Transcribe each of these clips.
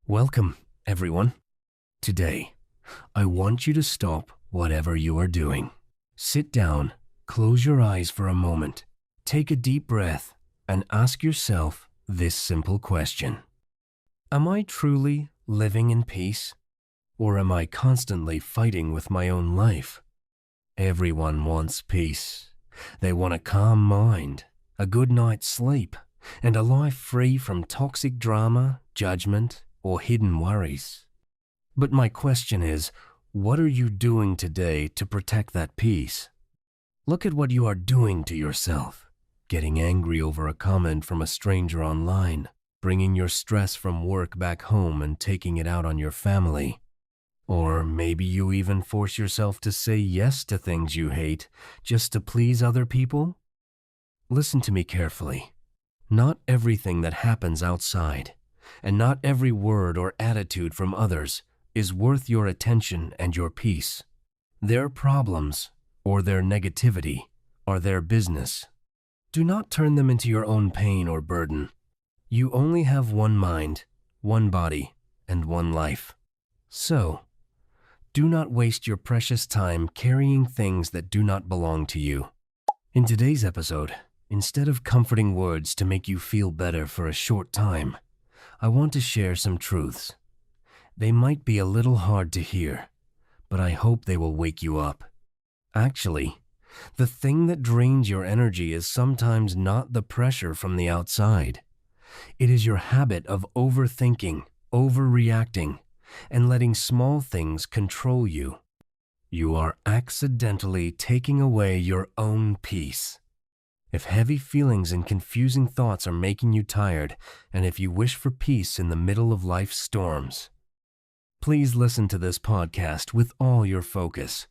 Welcome, everyone. Today, I want you to stop whatever you are doing. Sit down, close your eyes for a moment, take a deep breath, and ask yourself this simple question. Am I truly living in peace? Or am I constantly fighting with my own life? Everyone wants peace. They want a calm mind, a good night's sleep, and a life free from toxic drama, judgment, or hidden worries. But my question is, what are you doing today to protect that peace? Look at what you are doing to yourself. Getting angry over a comment from a stranger online, bringing your stress from work back home and taking it out on your family. Or maybe you even force yourself to say yes to things you hate just to please other people? Listen to me carefully. Not everything that happens outside, and not every word or attitude from others is worth your attention and your peace. Their problems or their negativity are their business. Do not turn them into your own pain or burden. You only have one mind, one body, and one life. So, do not waste your precious time carrying things that do not belong to you. In today's episode, instead of comforting words to make you feel better for a short time, I want to share some truths. They might be a little hard to hear, but I hope they will wake you up. Actually, the thing that drains your energy is sometimes not the pressure from the outside. It is your habit of overthinking, overreacting, and letting small things control you. You are accidentally taking away your own peace. If heavy feelings and confusing thoughts are making you tired, and if you wish for peace in the middle of life's storms, please listen to this podcast with all your focus.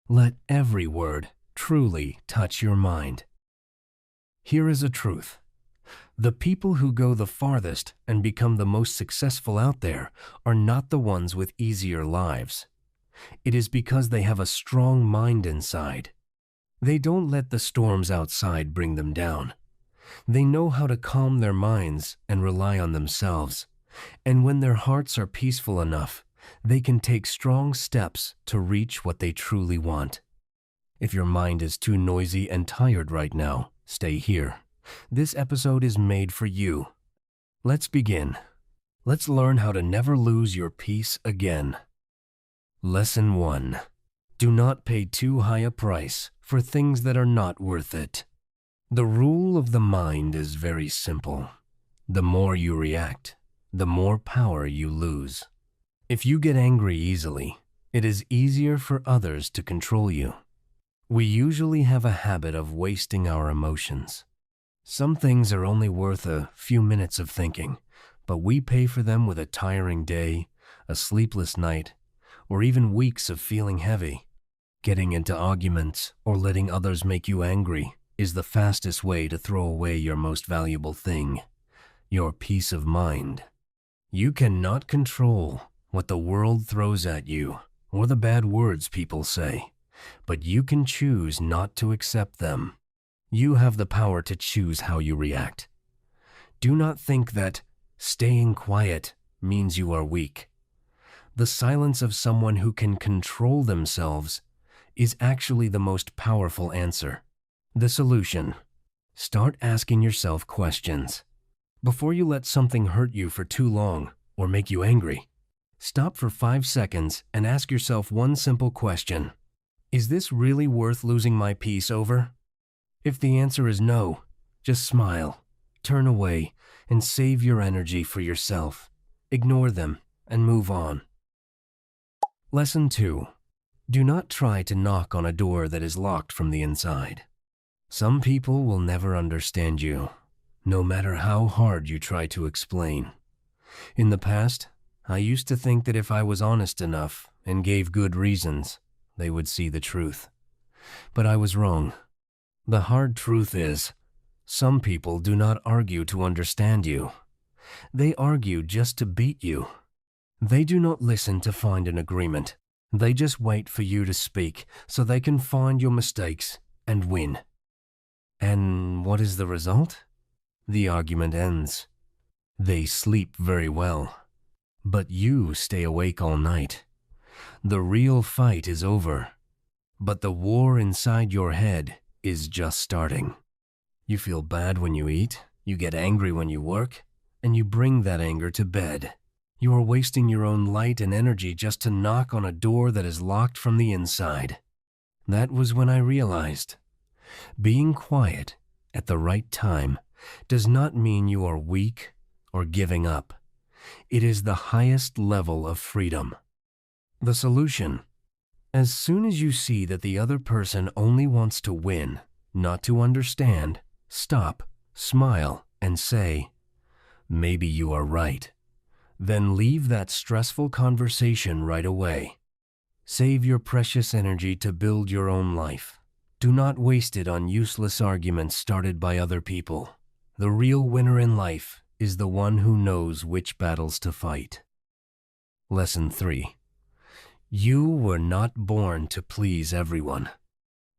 Let every word truly touch your mind. Here is a truth. The people who go the farthest and become the most successful out there are not the ones with easier lives. It is because they have a strong mind inside. They don't let the storms outside bring them down. They know how to calm their minds and rely on themselves. And when their hearts are peaceful enough, they can take strong steps to reach what they truly want. If your mind is too noisy and tired right now, stay here. This episode is made for you. Let's begin. Let's learn how to never lose your peace again. Lesson 1. Do not pay too high a price for things that are not worth it. The rule of the mind is very simple. The more you react, the more power you lose. If you get angry easily, it is easier for others to control you. We usually have a habit of wasting our emotions. Some things are only worth a few minutes of thinking, but we pay for them with a tiring day, a sleepless night, or even weeks of feeling heavy. Getting into arguments or letting others make you angry is the fastest way to throw away your most valuable thing, your peace of mind. You cannot control what the world throws at you or the bad words people say, but you can choose not to accept them. You have the power to choose how you react. Do not think that staying quiet means you are weak. The silence of someone who can control themselves is actually the most powerful answer. The solution: start asking yourself questions. Before you let something hurt you for too long or make you angry, stop for 5 seconds and ask yourself one simple question. Is this really worth losing my peace over? If the answer is no, just smile, turn away, and save your energy for yourself. Ignore them and move on. Lesson 2. Do not try to knock on a door that is locked from the inside. Some people will never understand you, no matter how hard you try to explain. In the past, I used to think that if I was honest enough and gave good reasons, they would see the truth. But I was wrong. The hard truth is, some people do not argue to understand you. They argue just to beat you. They do not listen to find an agreement. They just wait for you to speak so they can find your mistakes and win. And what is the result? The argument ends. They sleep very well. but you stay awake all night. The real fight is over, but the war inside your head is just starting. You feel bad when you eat, you get angry when you work, and you bring that anger to bed. You are wasting your own light and energy just to knock on a door that is locked from the inside. That was when I realized being quiet at the right time does not mean you are weak or giving up. It is the highest level of freedom. The solution: as soon as you see that the other person only wants to win, not to understand, stop, smile, and say, "Maybe you are right." Then leave that stressful conversation right away. Save your precious energy to build your own life. Do not waste it on useless arguments started by other people. The real winner in life is the one who knows which battles to fight. Lesson 3. You were not born to please everyone.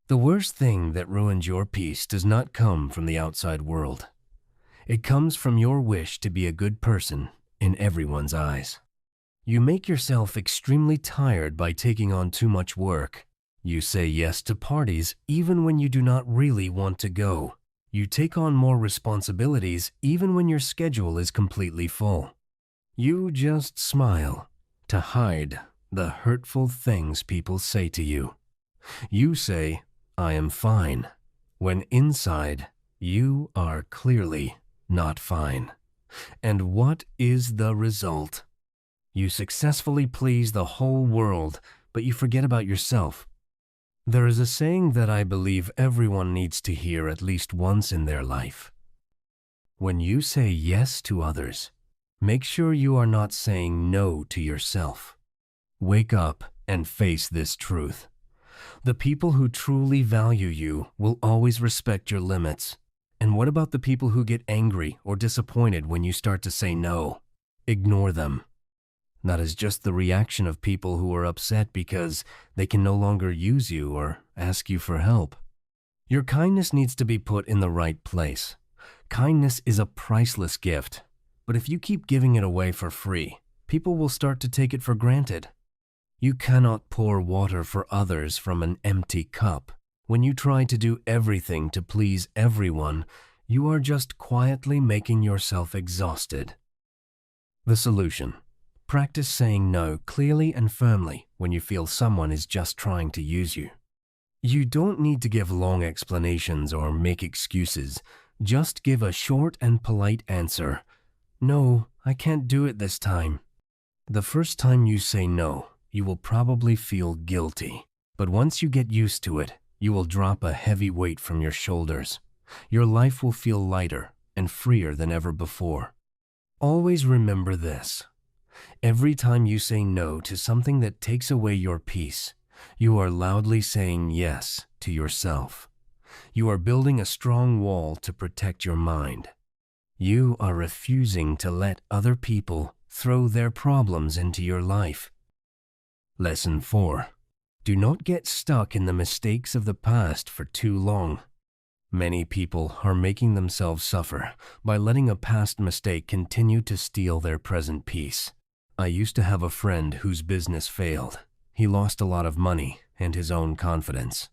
The worst thing that ruins your peace does not come from the outside world. It comes from your wish to be a good person in everyone's eyes. You make yourself extremely tired by taking on too much work. You say yes to parties even when you do not really want to go. You take on more responsibilities even when your schedule is completely full. You just smile to hide the hurtful things people say to you. You say, "I am fine," when inside you are clearly not fine. And what is the result? You successfully please the whole world, but you forget about yourself. There is a saying that I believe everyone needs to hear at least once in their life. When you say yes to others, make sure you are not saying no to yourself. Wake up and face this truth. The people who truly value you will always respect your limits. And what about the people who get angry or disappointed when you start to say no? Ignore them. That is just the reaction of people who are upset because they can no longer use you or ask you for help. Your kindness needs to be put in the right place. Kindness is a priceless gift, but if you keep giving it away for free, people will start to take it for granted. You cannot pour water for others from an empty cup. When you try to do everything to please everyone, you are just quietly making yourself exhausted. The solution: practice saying no clearly and firmly when you feel someone is just trying to use you. You don't need to give long explanations or make excuses. Just give a short and polite answer. "No, I can't do it this time." The first time you say no, you will probably feel guilty. But once you get used to it, you will drop a heavy weight from your shoulders. Your life will feel lighter and freer than ever before. Always remember this. Every time you say no to something that takes away your peace, you are loudly saying yes to yourself. You are building a strong wall to protect your mind. You are refusing to let other people throw their problems into your life. Lesson 4. Do not get stuck in the mistakes of the past for too long. Many people are making themselves suffer by letting a past mistake continue to steal their present peace. I used to have a friend whose business failed. He lost a lot of money and his own confidence.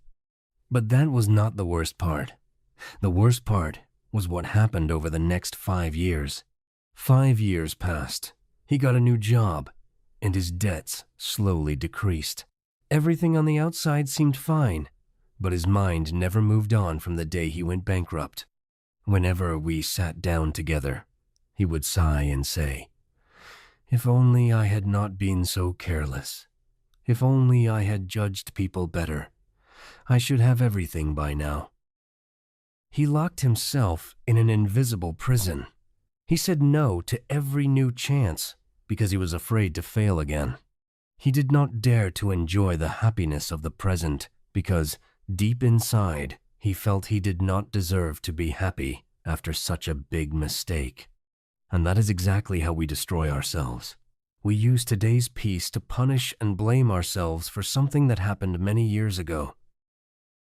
But that was not the worst part. The worst part was what happened over the next 5 years. 5 years passed. He got a new job, and his debts slowly decreased. Everything on the outside seemed fine, but his mind never moved on from the day he went bankrupt. Whenever we sat down together, he would sigh and say, "If only I had not been so careless. If only I had judged people better. I should have everything by now." He locked himself in an invisible prison. He said no to every new chance because he was afraid to fail again. He did not dare to enjoy the happiness of the present because, deep inside, he felt he did not deserve to be happy after such a big mistake. And that is exactly how we destroy ourselves. We use today's peace to punish and blame ourselves for something that happened many years ago.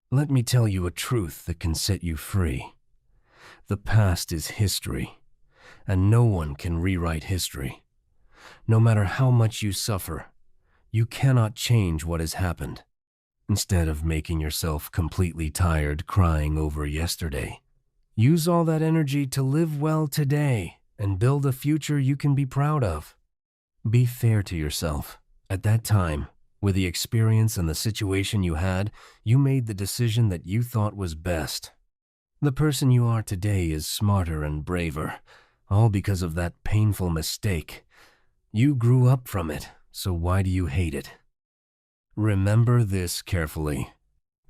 Let me tell you a truth that can set you free. The past is history, and no one can rewrite history. No matter how much you suffer, you cannot change what has happened. Instead of making yourself completely tired crying over yesterday, use all that energy to live well today and build a future you can be proud of. Be fair to yourself. At that time, with the experience and the situation you had, you made the decision that you thought was best. The person you are today is smarter and braver, all because of that painful mistake. You grew up from it, so why do you hate it? Remember this carefully.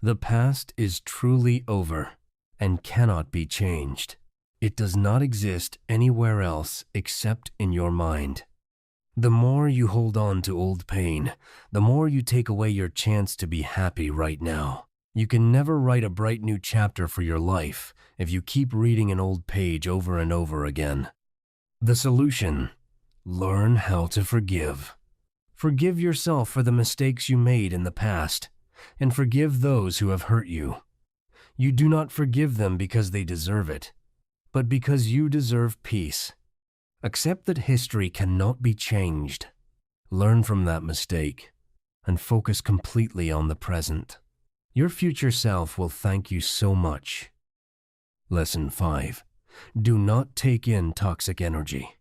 The past is truly over and cannot be changed. It does not exist anywhere else except in your mind. The more you hold on to old pain, the more you take away your chance to be happy right now. You can never write a bright new chapter for your life if you keep reading an old page over and over again. The solution: learn how to forgive. Forgive yourself for the mistakes you made in the past, and forgive those who have hurt you. You do not forgive them because they deserve it, but because you deserve peace. Accept that history cannot be changed. Learn from that mistake and focus completely on the present. Your future self will thank you so much. Lesson 5. Do not take in toxic energy.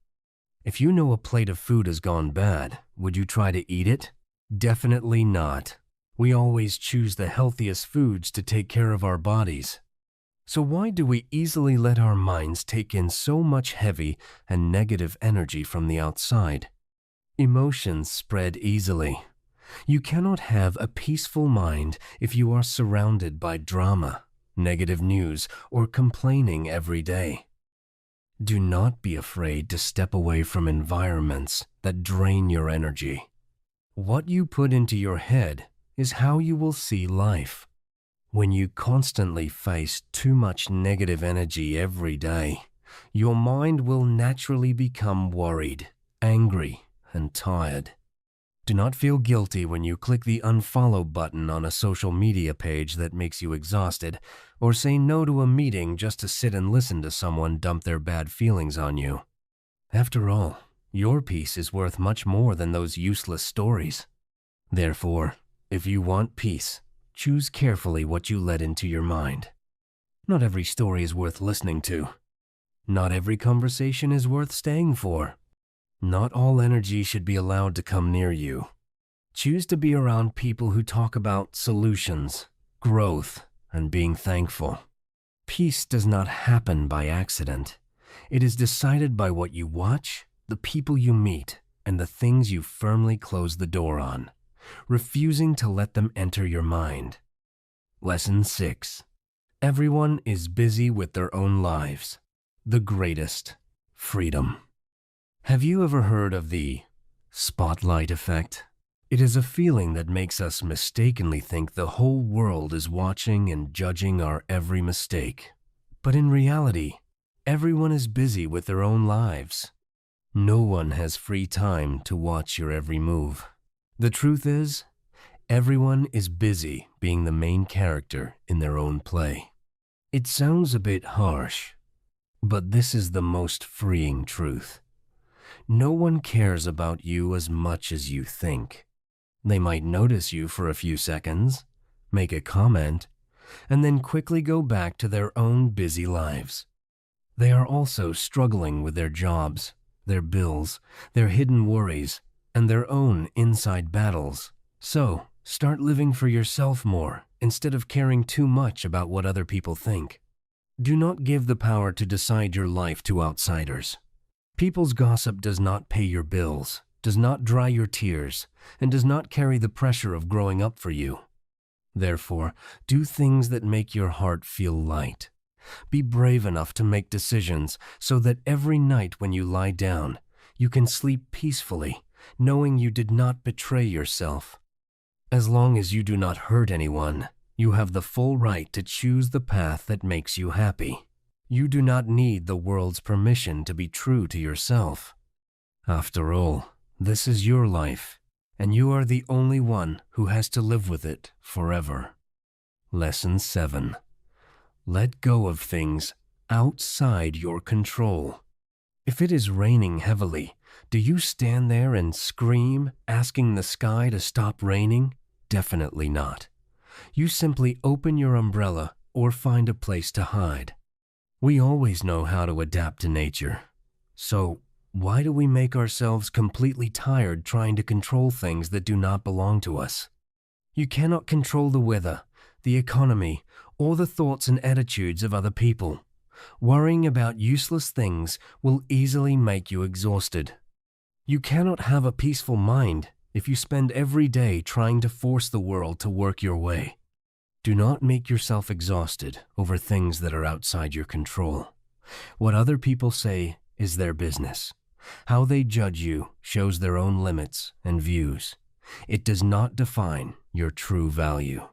If you know a plate of food has gone bad, would you try to eat it? Definitely not. We always choose the healthiest foods to take care of our bodies. So why do we easily let our minds take in so much heavy and negative energy from the outside? Emotions spread easily. You cannot have a peaceful mind if you are surrounded by drama, negative news, or complaining every day. Do not be afraid to step away from environments that drain your energy. What you put into your head is how you will see life. When you constantly face too much negative energy every day, your mind will naturally become worried, angry, and tired. Do not feel guilty when you click the unfollow button on a social media page that makes you exhausted, or say no to a meeting just to sit and listen to someone dump their bad feelings on you. After all, your peace is worth much more than those useless stories. Therefore, if you want peace, choose carefully what you let into your mind. Not every story is worth listening to. Not every conversation is worth staying for. Not all energy should be allowed to come near you. Choose to be around people who talk about solutions, growth, and being thankful. Peace does not happen by accident. It is decided by what you watch, the people you meet, and the things you firmly close the door on, refusing to let them enter your mind. Lesson 6. Everyone is busy with their own lives. The greatest freedom. Have you ever heard of the spotlight effect? It is a feeling that makes us mistakenly think the whole world is watching and judging our every mistake. But in reality, everyone is busy with their own lives. No one has free time to watch your every move. The truth is, everyone is busy being the main character in their own play. It sounds a bit harsh, but this is the most freeing truth. No one cares about you as much as you think. They might notice you for a few seconds, make a comment, and then quickly go back to their own busy lives. They are also struggling with their jobs, their bills, their hidden worries, and their own inside battles. So, start living for yourself more instead of caring too much about what other people think. Do not give the power to decide your life to outsiders. People's gossip does not pay your bills, does not dry your tears, and does not carry the pressure of growing up for you. Therefore, do things that make your heart feel light. Be brave enough to make decisions so that every night when you lie down, you can sleep peacefully, knowing you did not betray yourself. As long as you do not hurt anyone, you have the full right to choose the path that makes you happy. You do not need the world's permission to be true to yourself. After all, this is your life, and you are the only one who has to live with it forever. Lesson 7. Let go of things outside your control. If it is raining heavily, Do you stand there and scream, asking the sky to stop raining? Definitely not. You simply open your umbrella or find a place to hide. We always know how to adapt to nature. So, why do we make ourselves completely tired trying to control things that do not belong to us? You cannot control the weather, the economy, or the thoughts and attitudes of other people. Worrying about useless things will easily make you exhausted. You cannot have a peaceful mind if you spend every day trying to force the world to work your way. Do not make yourself exhausted over things that are outside your control. What other people say is their business. How they judge you shows their own limits and views. It does not define your true value.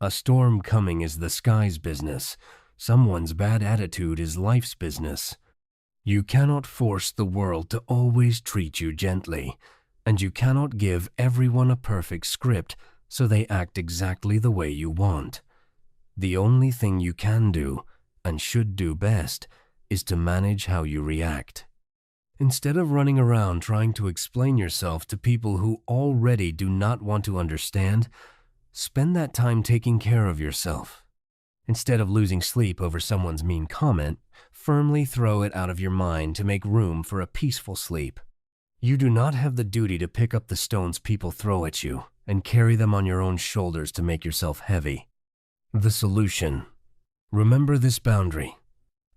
A storm coming is the sky's business. Someone's bad attitude is life's business. You cannot force the world to always treat you gently, and you cannot give everyone a perfect script so they act exactly the way you want. The only thing you can do, and should do best, is to manage how you react. Instead of running around trying to explain yourself to people who already do not want to understand, spend that time taking care of yourself. Instead of losing sleep over someone's mean comment, firmly throw it out of your mind to make room for a peaceful sleep. You do not have the duty to pick up the stones people throw at you and carry them on your own shoulders to make yourself heavy. The solution. Remember this boundary.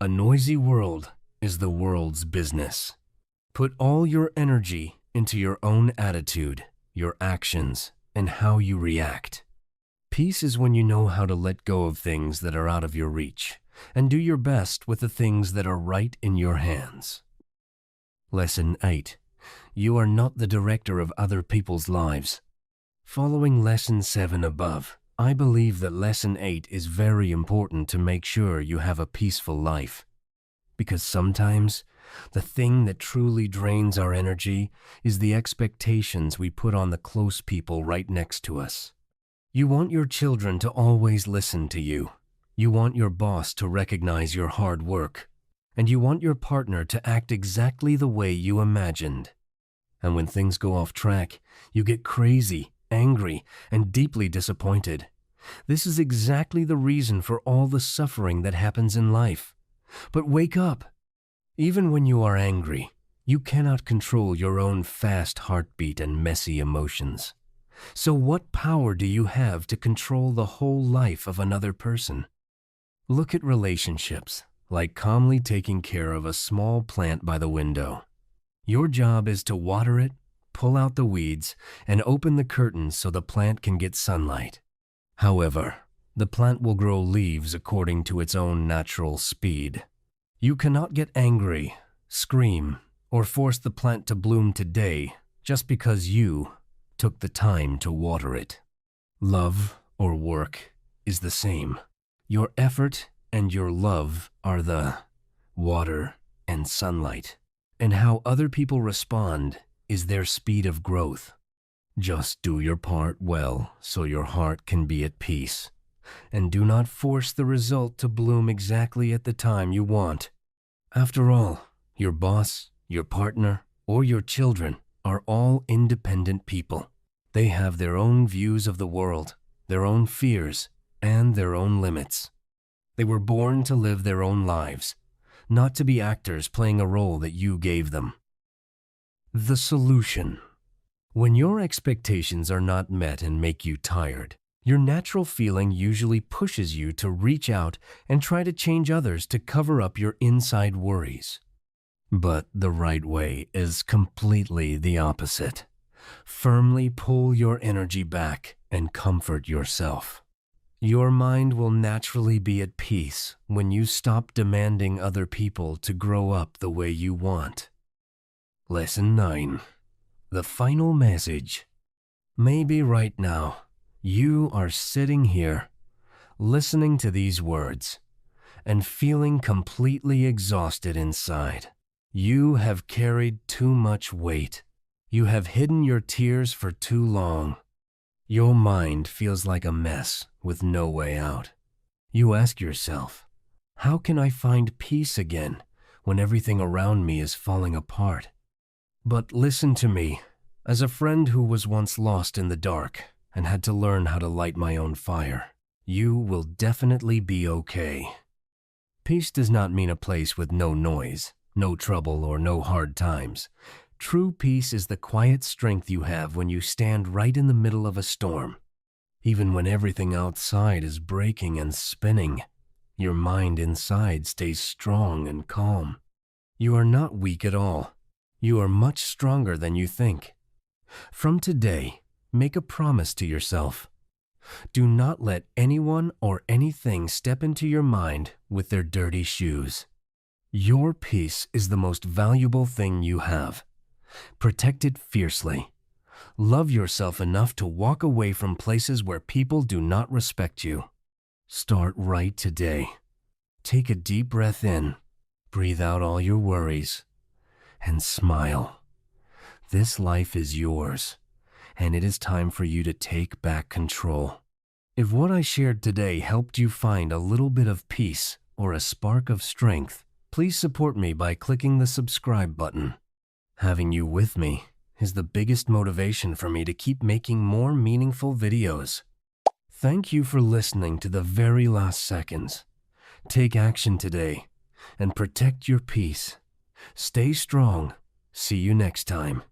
A noisy world is the world's business. Put all your energy into your own attitude, your actions, and how you react. Peace is when you know how to let go of things that are out of your reach and do your best with the things that are right in your hands. Lesson 8. You are not the director of other people's lives. Following Lesson 7 above, I believe that Lesson 8 is very important to make sure you have a peaceful life. Because sometimes, the thing that truly drains our energy is the expectations we put on the close people right next to us. You want your children to always listen to you. You want your boss to recognize your hard work. And you want your partner to act exactly the way you imagined. And when things go off track, you get crazy, angry, and deeply disappointed. This is exactly the reason for all the suffering that happens in life. But wake up. Even when you are angry, you cannot control your own fast heartbeat and messy emotions. So what power do you have to control the whole life of another person? Look at relationships, like calmly taking care of a small plant by the window. Your job is to water it, pull out the weeds, and open the curtains so the plant can get sunlight. However, the plant will grow leaves according to its own natural speed. You cannot get angry, scream, or force the plant to bloom today just because you took the time to water it. Love or work is the same. Your effort and your love are the water and sunlight, and how other people respond is their speed of growth. Just do your part well so your heart can be at peace, and do not force the result to bloom exactly at the time you want. After all, your boss, your partner, or your children are all independent people. They have their own views of the world, their own fears, and their own limits. They were born to live their own lives, not to be actors playing a role that you gave them. The solution. When your expectations are not met and make you tired, your natural feeling usually pushes you to reach out and try to change others to cover up your inside worries. But the right way is completely the opposite. Firmly pull your energy back and comfort yourself. Your mind will naturally be at peace when you stop demanding other people to grow up the way you want. Lesson 9. The final message. Maybe right now, you are sitting here, listening to these words, and feeling completely exhausted inside. You have carried too much weight. You have hidden your tears for too long. Your mind feels like a mess with no way out. You ask yourself, how can I find peace again when everything around me is falling apart? But listen to me. As a friend who was once lost in the dark and had to learn how to light my own fire, you will definitely be okay. Peace does not mean a place with no noise, no trouble, or no hard times. True peace is the quiet strength you have when you stand right in the middle of a storm. Even when everything outside is breaking and spinning, your mind inside stays strong and calm. You are not weak at all. You are much stronger than you think. From today, make a promise to yourself. Do not let anyone or anything step into your mind with their dirty shoes. Your peace is the most valuable thing you have. Protect it fiercely. Love yourself enough to walk away from places where people do not respect you. Start right today. Take a deep breath in, breathe out all your worries, and smile. This life is yours, and it is time for you to take back control. If what I shared today helped you find a little bit of peace or a spark of strength, please support me by clicking the subscribe button. Having you with me is the biggest motivation for me to keep making more meaningful videos. Thank you for listening to the very last seconds. Take action today and protect your peace. Stay strong. See you next time.